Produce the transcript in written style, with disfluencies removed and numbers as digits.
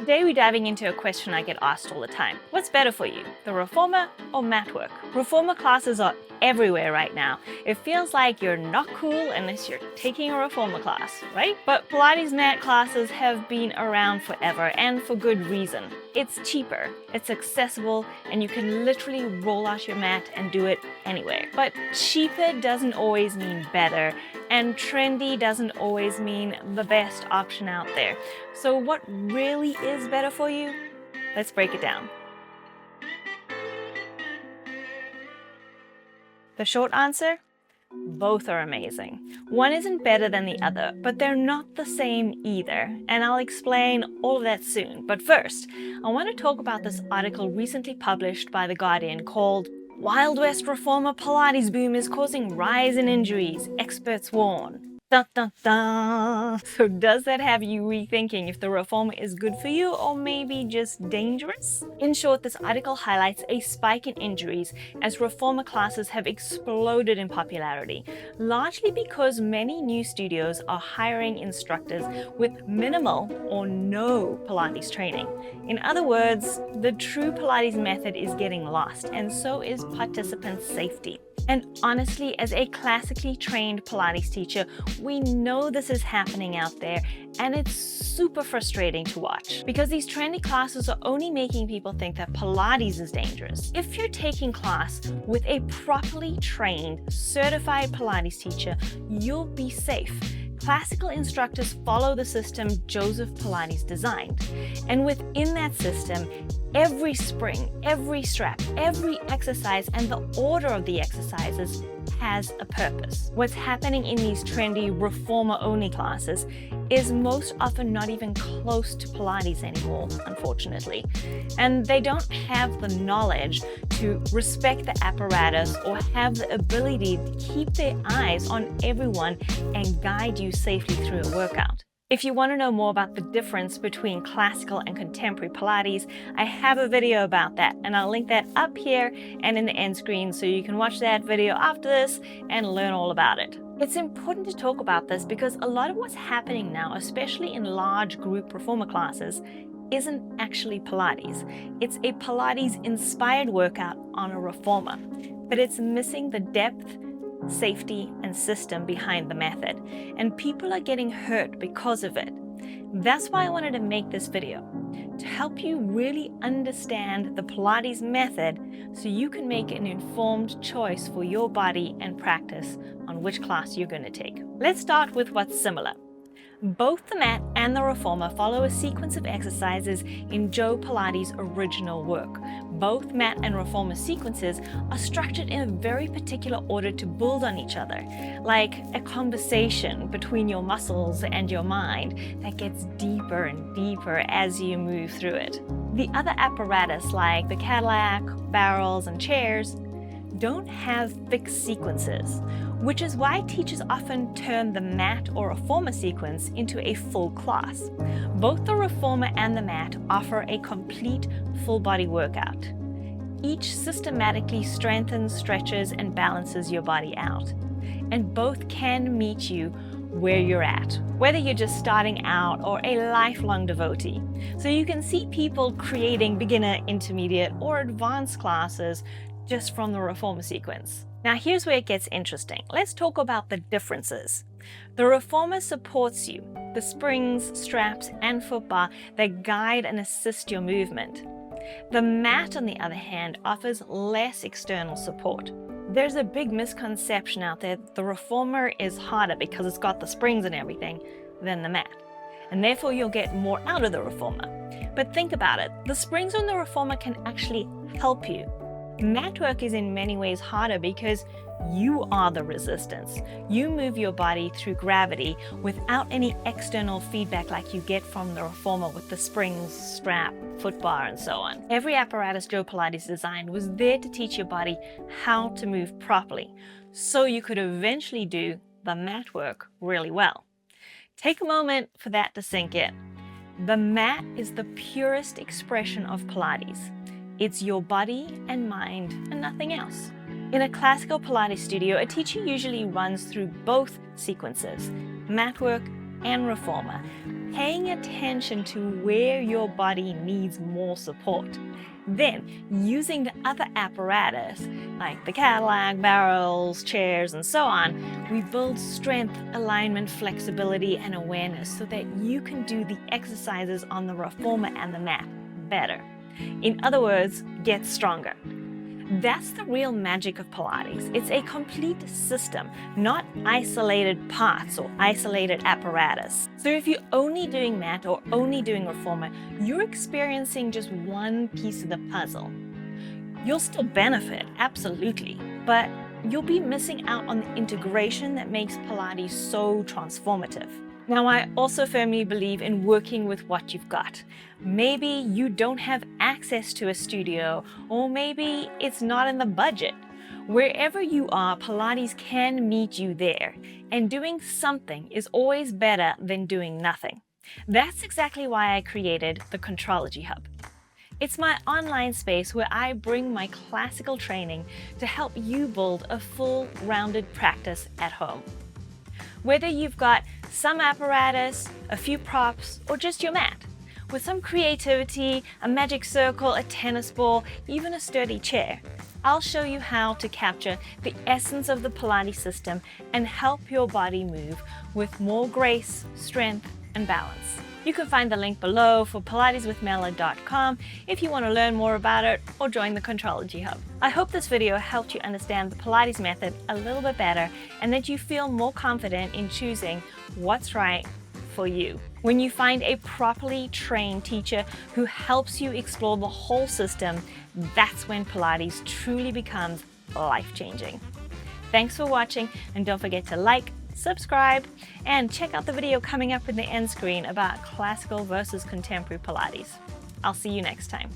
Today we're diving into a question I get asked all the time. What's better for you, the Reformer or Matwork? Reformer classes are everywhere right now. It feels like you're not cool unless you're taking a Reformer class, right? But Pilates mat classes have been around forever, and for good reason. It's cheaper, it's accessible, and you can literally roll out your mat and do it anywhere. But cheaper doesn't always mean better, and trendy doesn't always mean the best option out there. So what really is better for you? Let's break it down. The short answer? Both are amazing. One isn't better than the other, but they're not the same either, and I'll explain all of that soon. But first, I want to talk about this article recently published by The Guardian called "Wild West Reformer Pilates Boom is Causing Rise in Injuries, Experts Warn." Dun, dun, dun. So does that have you rethinking if the Reformer is good for you or maybe just dangerous? In short, this article highlights a spike in injuries as Reformer classes have exploded in popularity, largely because many new studios are hiring instructors with minimal or no Pilates training. In other words, the true Pilates method is getting lost, and so is participant safety. And honestly, as a classically trained Pilates teacher, we know this is happening out there, and it's super frustrating to watch because these trendy classes are only making people think that Pilates is dangerous. If you're taking class with a properly trained, certified Pilates teacher, you'll be safe. Classical instructors follow the system Joseph Pilates designed. And within that system, every spring, every strap, every exercise, and the order of the exercises has a purpose. What's happening in these trendy Reformer-only classes is most often not even close to Pilates anymore, unfortunately. And they don't have the knowledge to respect the apparatus or have the ability to keep their eyes on everyone and guide you safely through a workout. If you want to know more about the difference between classical and contemporary Pilates, I have a video about that, and I'll link that up here and in the end screen so you can watch that video after this and learn all about it. It's important to talk about this because a lot of what's happening now, especially in large group Reformer classes, isn't actually Pilates. It's a Pilates-inspired workout on a Reformer, but it's missing the depth, safety, and system behind the method, and people are getting hurt because of it. That's why I wanted to make this video, to help you really understand the Pilates method so you can make an informed choice for your body and practice on which class you're going to take. Let's start with what's similar. Both the mat and the Reformer follow a sequence of exercises in Joe Pilates' original work. Both mat and Reformer sequences are structured in a very particular order to build on each other, like a conversation between your muscles and your mind that gets deeper and deeper as you move through it. The other apparatus, like the Cadillac, barrels, and chairs, don't have fixed sequences, which is why teachers often turn the mat or Reformer sequence into a full class. Both the Reformer and the mat offer a complete full body workout. Each systematically strengthens, stretches, and balances your body out. And both can meet you where you're at, whether you're just starting out or a lifelong devotee. So you can see people creating beginner, intermediate, or advanced classes just from the Reformer sequence. Now here's where it gets interesting. Let's talk about the differences. The Reformer supports you, the springs, straps, and footbar that guide and assist your movement. The mat, on the other hand, offers less external support. There's a big misconception out there that the Reformer is harder because it's got the springs and everything than the mat, and therefore you'll get more out of the Reformer. But think about it, the springs on the Reformer can actually help you. Matwork is in many ways harder because you are the resistance. You move your body through gravity without any external feedback like you get from the Reformer with the springs, strap, footbar, and so on. Every apparatus Joe Pilates designed was there to teach your body how to move properly, so you could eventually do the mat work really well. Take a moment for that to sink in. The mat is the purest expression of Pilates. It's your body and mind and nothing else. In a classical Pilates studio, a teacher usually runs through both sequences, Matwork and Reformer, paying attention to where your body needs more support. Then, using the other apparatus, like the Cadillac, barrels, chairs, and so on, we build strength, alignment, flexibility, and awareness so that you can do the exercises on the reformer and the mat better. In other words, get stronger. That's the real magic of Pilates. It's a complete system, not isolated parts or isolated apparatus. So if you're only doing mat or only doing reformer, you're experiencing just one piece of the puzzle. You'll still benefit, absolutely, but you'll be missing out on the integration that makes Pilates so transformative. Now, I also firmly believe in working with what you've got. Maybe you don't have access to a studio, or maybe it's not in the budget. Wherever you are, Pilates can meet you there, and doing something is always better than doing nothing. That's exactly why I created the Contrology Hub. It's my online space where I bring my classical training to help you build a full, rounded practice at home. Whether you've got some apparatus, a few props, or just your mat, with some creativity, a magic circle, a tennis ball, even a sturdy chair, I'll show you how to capture the essence of the Pilates system and help your body move with more grace, strength, and balance. You can find the link below for pilateswithmela.com if you want to learn more about it or join the Contrology Hub. I hope this video helped you understand the Pilates method a little bit better and that you feel more confident in choosing what's right for you. When you find a properly trained teacher who helps you explore the whole system, that's when Pilates truly becomes life-changing. Thanks for watching, and don't forget to like, subscribe, and check out the video coming up in the end screen about classical versus contemporary Pilates. I'll see you next time.